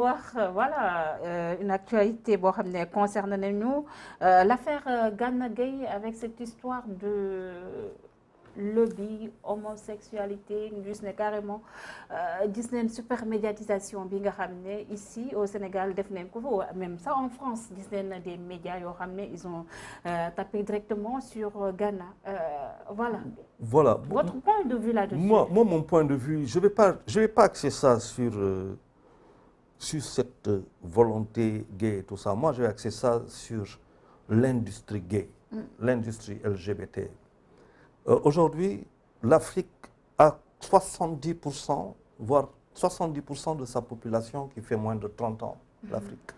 Voilà, une actualité boo xam ne concerne nañu l'affaire Gana Gueye avec cette histoire de lobby homosexualité ñu gis ne carrément gis nañ super médiatisation bi nga xam ne ici au Sénégal def nañ ko même ça en France gis nañ des médias yoo xam ne ils ont tapé directement sur Gana voilà. Voilà. Votre point de vue là-dessus? Moi, mon point de vue, je vais pas axer ça sur cette volonté gay et tout ça. Moi, je vais axer ça sur l'industrie gay, l'industrie LGBT. Aujourd'hui, l'Afrique a 70%, voire 70% de sa population qui fait moins de 30 ans, l'Afrique.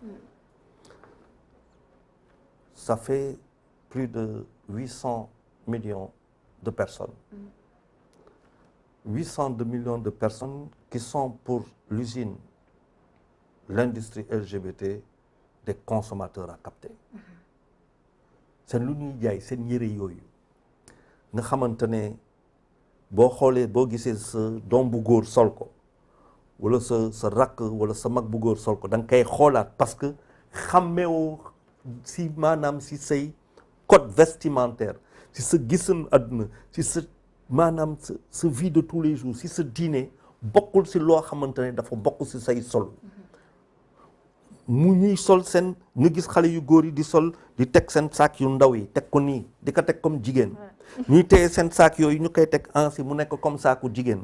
Ça fait plus de 800 millions de personnes. 802 millions de personnes qui sont pour l'usine, l'industrie LGBT, des consommateurs à capter. C'est lu ñuy jaay seen yére yooyu nga xamante ne boo xoolee boo gisee sa doom bu góor sol ko wala sa rakk wala sa mag bu góor sol ko da nga koy xoolaat parce que xàmmeewoo si maanaam si say code vestimentaire si sa gisan àdduna si sa maanaam sa vie de tous les jours si sa diine bokkul si loo xamante ne dafa bokk si say sol mu ñuy sol seen nga gis xale yu góor yi di sol di teg seen saak yu ndaw yi teg ko nii di ko teg comme jigéen ñuy téye seen saak yooyu ñu koy teg ansi mu nekk comme saaku jigéen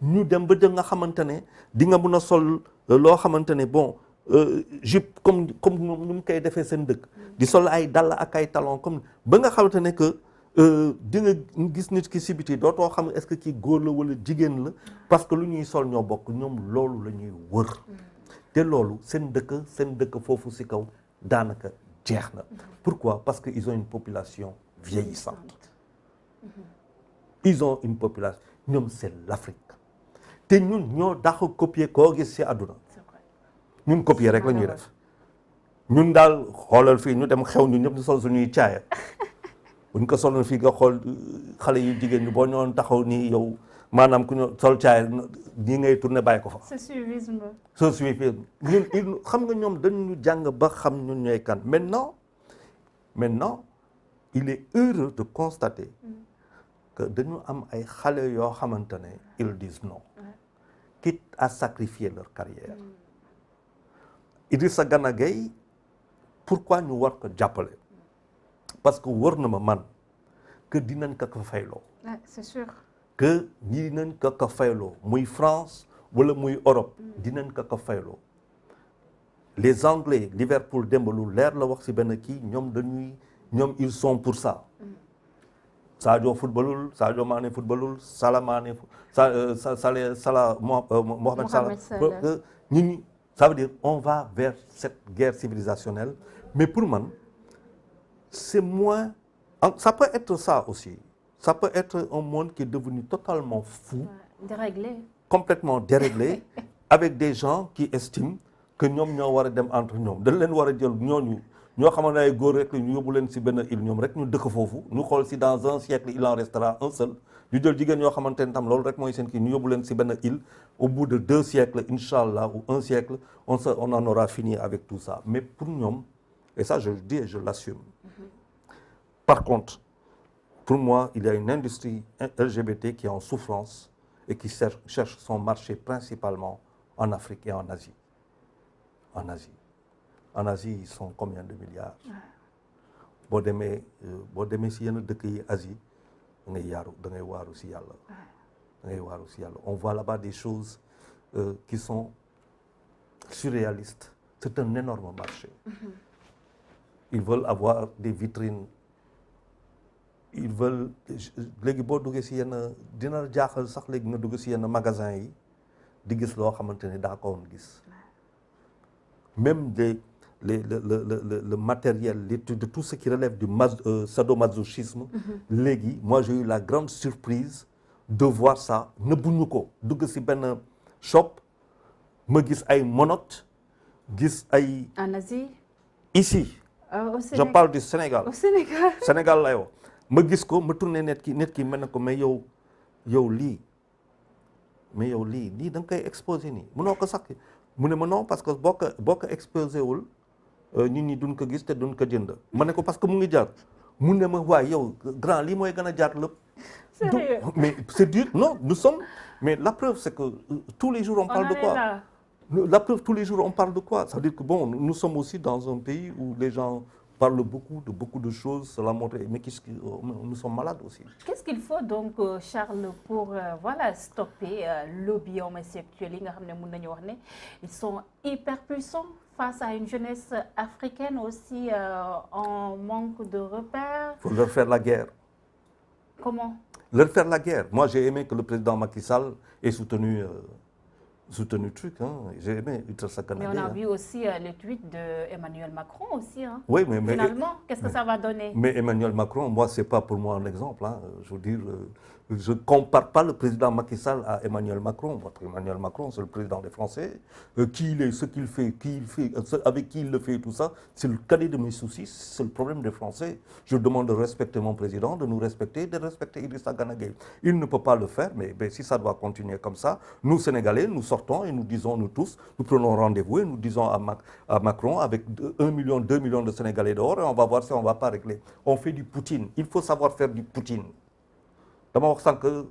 ñu dem ba nga xamante ne di nga mun a sol loo xamante ne bon jupe comme nu mu koy defee seen dëkk di sol ay dàll ak ay talon comme ba nga xamante ne que di nga gis nit ki si biti dootoo xam est-ce que kii góor la wala jigéen la parce que lu ñuy sol ñoo bokk ñoom loolu la ñuy wër te loolu seen dëkk foofu si kaw daanaka jeex na. Pourquoi? Parce que ils ont une population vieillissante. Ils ont une population ñoom c'est l'Afrique te ñun ñoo dàq copier koo gis si àdduna ñun copier rek la ñuy def ñun daal xoolal fii ñu dem xew ñu ñëpp di sol suñuy caaya buñ ko soloon fii nga xool xale yu jigéen ñi boo ñëwoon taxaw nii yow maanaam ku ñu sol caaya nii ngay tourner bàyyi ko fa. Ce suivisme. ñun xam nga ñoom dañu jàng ba xam ñun ñooy kan maintenant il est heureux de constater que dañu am ay xale yoo xamante ne ils disent non quitte à sacrifier leur carrière. Idrissa Gana Gueye pourquoi ñu war ko jàppale parce que wër na ma man que dinañ ko fayloo. C'est sûr. que ñi dinañ ko fayloo muy France wala muy Europe dinañ ko fayloo les Anglais Liverpool démb lu leer la wax ci benn kii ñoom ils sont pour ça. Sadio footballul Sadio Mané footballul Salah Mané Mohamed Salah ñun ça veut dire on va vers cette guerre civilisationnelle mais pour man c'est moins ça peut être ça aussi. Ça peut être un monde qui est devenu totalement fou, déréglé, complètement déréglé, avec des gens qui estiment que ñoom ñoo war a dem entre ñoom dañ leen war a jël ñooñu ñoo xamante ne ay góor rek ñu yóbbu leen si benn île ñoom rek ñu dëkk foofu ñu xool si dans un siècle il en restera un seul ñu jël jigéen ñoo xamante ne tam loolu rek mooy seen kii ñu yóbbu leen si benn île au bout de 2 siècles inchallah ou 1 siècle on en aura fini avec tout ça mais pour ñoom et ça je le dis et je l'assume. Par contre pour moi, il y a une industrie LGBT qui est en souffrance et qui cherche son marché principalement en Afrique et en Asie. En Asie, ils sont combien de milliards? boo demee si yenn dëkk yi Asie da ngay waaru si yàlla. On voit là-bas des choses qui sont surréalistes. C'est un énorme marché. Ils veulent avoir des vitrines. Ils veulent léegi boo duggee si yenn dina jaaxal sax léegi nga dugg si yenn magasin yi di gis loo xamante ne daa ko woon gis même le matériel l'étude de tout ce qui relève du sadomasochisme léegi moi j'ai eu la grande surprise de voir ça nëbbuñu ko dugg si benn shop ma gis ay monotes gis ay. En Asie. Ici. Je parle du Sénégal. Au Sénégal. Sénégal la yow. ma gis ko ma tourné net ki mel ne ko mais yow lii da nga koy exposé nii mënoo ko sax mu ne ma non parce que boo ko exposé wul nit ñi duñ ko gis te duñ ko jënd ma ne ko parce que mu ngi jar mu ne ma waay yow grand lii mooy gën a jar lépp. Sérieux? Mais c'est dur non nous sommes mais la preuve c'est que tous les jours on parle de quoi là. La preuve tous les jours on parle de quoi ça veut dire que bon nous sommes aussi dans un pays où les gens parlent beaucoup de choses cela montre mais nous sommes malades aussi. Qu'est-ce qu'il faut donc Charles pour voilà stopper lobby homosexuel yi nga xam ne mën nañu wax ne ils sont hyper puissants face à une jeunesse africaine aussi en manque de repères. Il faut leur faire la guerre. Comment? Leur faire la guerre. Moi j'ai aimé que le président Macky Sall ait soutenu truc, hein. J'ai aimé Idrissa Gana Gueye. Mais on a vu aussi le tweet d'Emmanuel Macron aussi, hein. Oui, mais finalement, qu'est-ce que ça va donner? Mais Emmanuel Macron, moi, c'est pas pour moi un exemple, hein. Je veux dire, je compare pas le président Macky Sall à Emmanuel Macron. Emmanuel Macron, c'est le président des Français. Qui il est, ce qu'il fait, avec qui il le fait, tout ça, c'est le cadet de mes soucis, c'est le problème des Français. Je demande de respecter mon président, de nous respecter, de respecter Idrissa Gana Gueye. Il ne peut pas le faire, mais si ça doit continuer comme ça, nous Sénégalais, nous sortons et nous disons, nous tous, nous prenons rendez-vous et nous disons à Macron, avec 1 million, 2 millions de Sénégalais dehors, et on va voir si on ne va pas régler. On fait du Poutine. Il faut savoir faire du Poutine. D'abord, sans que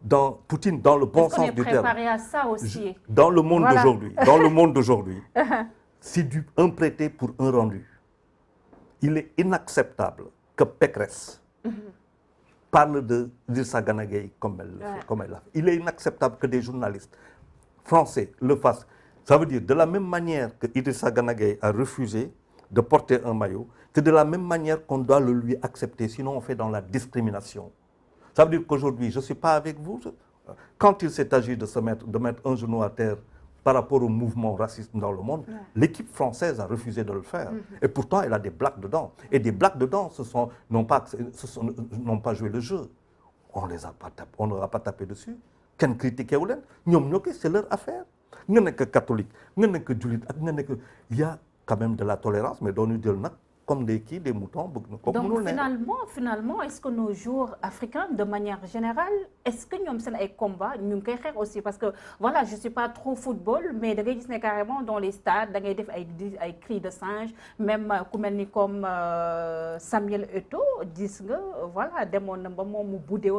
dans Poutine, dans le bon sens du terme. Est-ce qu'on est préparé à ça aussi? Dans le monde d'aujourd'hui, c'est un prêté pour un rendu. Il est inacceptable que Pécresse parle de Idrissa Gana Gueye comme elle l'a fait. Il est inacceptable que des journalistes français le fassent. Ça veut dire de la même manière que Idrissa Gana Gueye a refusé de porter un maillot, c'est de la même manière qu'on doit le lui accepter, sinon on fait dans la discrimination. Ça veut dire qu'aujourd'hui, je ne suis pas avec vous. Quand il s'est agi de mettre un genou à terre par rapport au mouvement raciste dans le monde, l'équipe française a refusé de le faire. Et pourtant, elle a des blagues dedans. Et des blagues dedans n'ont pas joué le jeu. On ne leur a pas tapé dessus. Qu'elle critiquait ou l'un, c'est leur affaire. Nous sommes catholiques, nous sommes juifs, il y a quand même de la tolérance, mais dans nous dire comme des moutons. Donc finalement, est-ce que nos joueurs africains, de manière générale, est-ce que nous avons un combat, nous avons aussi, parce que voilà, je ne suis pas trop football, mais carrément dans les stades, il y a des cris de singe, même comme Samuel Eto'o, voilà,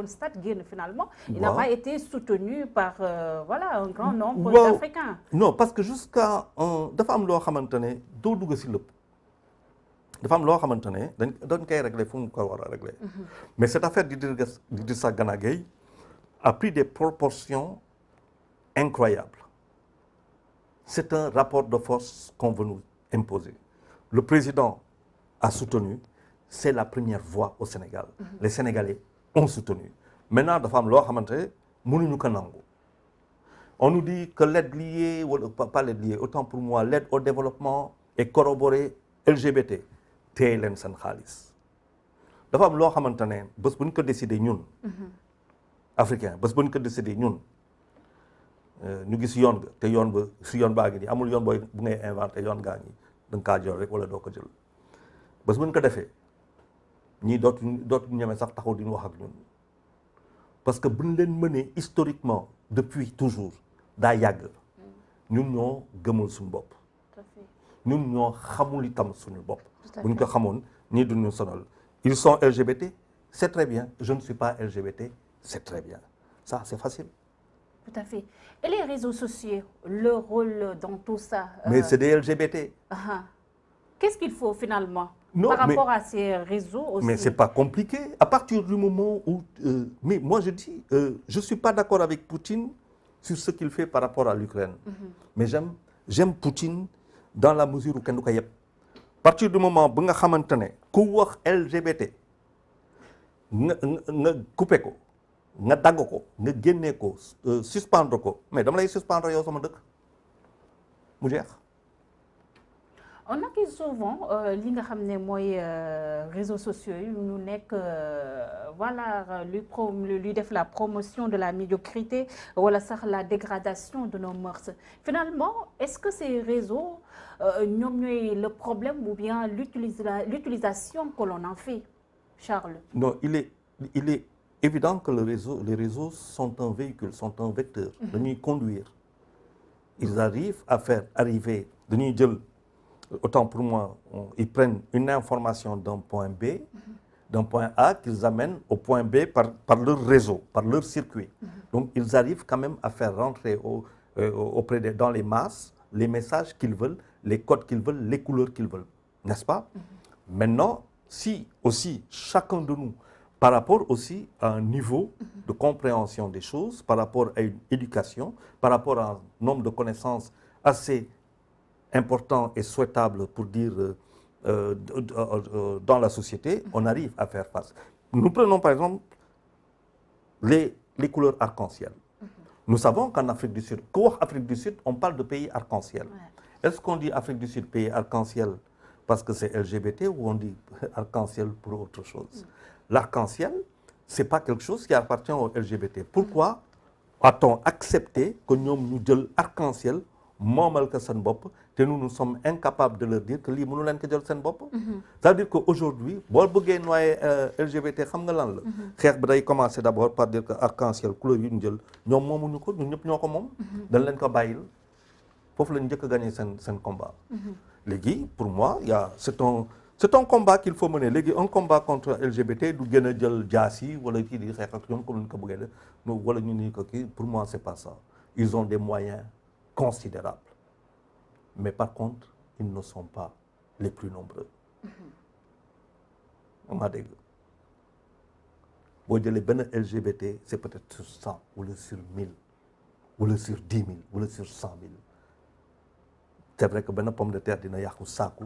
stade, finalement, il n'a pas été soutenu par voilà, un grand nombre d'Africains. Non, parce que jusqu'à des femmes qui ont dafa am loo xamante ne dañ koy régler fu mu ko war a régler mais cette affaire d'Idrissa Gana Gueye a pris des proportions incroyables. C'est un rapport de force qu'on veut nous imposer. Le président a soutenu, c'est la première voix au Sénégal. Les Sénégalais ont soutenu. Maintenant dafa am loo xamante ne mënuñu ko nangu. On nous dit que l'aide liée, ou pas l'aide liée, autant pour moi, l'aide au développement est corroborée LGBT. téye leen seen xaalis dafa am loo xamante ne bés bu ñu ko décidé ñun africain bés bu ñu ko décidé ñun ñu gis yoon ga te yoon ba si yoon baa ngi nii amul yoon booy bu ngay inventé yoon gaa ngi da nga kaa jël rek wala doo ko jël bés bu ñu ko defee ñii dootu ñeme sax taxaw di ñu wax ak ñun parce que buñ leen mënee historiquement depuis toujours daa yàgg ñun ñoo gëmul suñu bopp ñun ñoo xamul itam suñu bopp bu ñu ko xamoon ñii duñu sonal ils sont LGBT c'est très bien je ne suis pas LGBT c'est très bien ça c'est facile. Tout à fait. Et les réseaux sociaux, leur rôle dans tout ça mais c'est des LGBT. Qu'est-ce qu'il faut finalement par rapport à ces réseaux aussi? Mais c'est pas compliqué à partir du moment où mais moi je dis je suis pas d'accord avec Poutine sur ce qu'il fait par rapport à l'Ukraine mais j'aime Poutine dans la mesure où kenn du ko yeb à partir du moment bu nga xamante ne ku wax LGBT nga coupé ko nga dagg ko nga génnee ko suspendre ko mais dama lay suspendre yow sama dëkk mu jeex. on accuse souvent li nga xam ne mooy réseaux sociaux yi ñu nekk voilà lui def la promotion de la médiocrité wala sax la dégradation de nos mœurs. Finalement est-ce que ces réseaux ñoom ñooy le problème ou bien l'utilisation que l'on en fait, Charles? Non, il est évident que les réseaux sont un véhicule, sont un vecteur dañuy conduire ils arrivent à faire arriver dañuy jël autant pour moi ils prennent une information d'un point B d'un point A qu'ils amènent au point B par leur réseau, par leur circuit. Donc ils arrivent quand même à faire rentrer dans les masses les messages qu'ils veulent, les codes qu'ils veulent, les couleurs qu'ils veulent, n'est-ce pas? Maintenant, si aussi chacun de nous, par rapport aussi à un niveau de compréhension des choses, par rapport à une éducation, par rapport à un nombre de connaissances assez important et souhaitable pour dire dans la société, on arrive à faire face. Nous prenons par exemple les couleurs arc-en-ciel. Nous savons qu'en Afrique du Sud, quand Afrique du Sud, on parle de pays arc-en-ciel. Ouais. Est-ce qu'on dit Afrique du Sud, pays arc-en-ciel parce que c'est LGBT ou on dit arc-en-ciel pour autre chose? L'arc-en-ciel, ce n'est pas quelque chose qui appartient aux LGBT. Pourquoi a-t-on accepté que nous nous disions arc-en-ciel, moomal ko seen bopp, te nous sommes incapables de leur dire que lii mënu leen ko jël seen bopp? C'est-à-dire qu'aujourd'hui, boo bëggee noyé LGBT xam nga lan la. xeex bi day commencer d'abord par dire que arc-en-ciel couleur yu ñu jël ñoom moomuñu ko ñun ñëpp ñoo ko moom. dañ leen ko bàyyil foofu lañ njëkk a gagné seen combat. Léegi pour moi c'est un combat qu'il faut mener. Léegi un combat contre LGBT du gën a jël jaas yi wala kii di xeex ak ñoom comme ñu ko bëggee def wala ñu ni ko kii pour moi c'est pas ça. Ils ont des moyens considérables. Mais par contre, ils ne sont pas les plus nombreux. On m'a dit. Boo jëlee benn LGBT, c'est peut-être sur 100 wala sur 1000 wala sur 10 000 wala sur 100 000. C'est vrai que benn pomme de terre dina yàqu saaku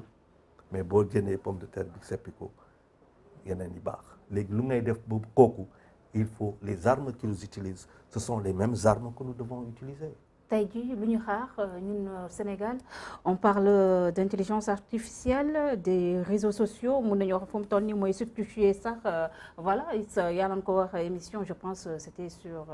mais boo jëndee pomme de terre bi seppi ko yeneen yi baax léegi lu ngay def boobu kooku il faut les armes qu'ils utilisent ce sont les mêmes armes que nous devons utiliser. tey jii lu ñu xaar ñun Sénégal on parle d'intelligence artificielle des réseaux sociaux mun nañu wax fu mu toll nii mooy substituer sax voilà yaa nañ ko wax émission je pense c'était sur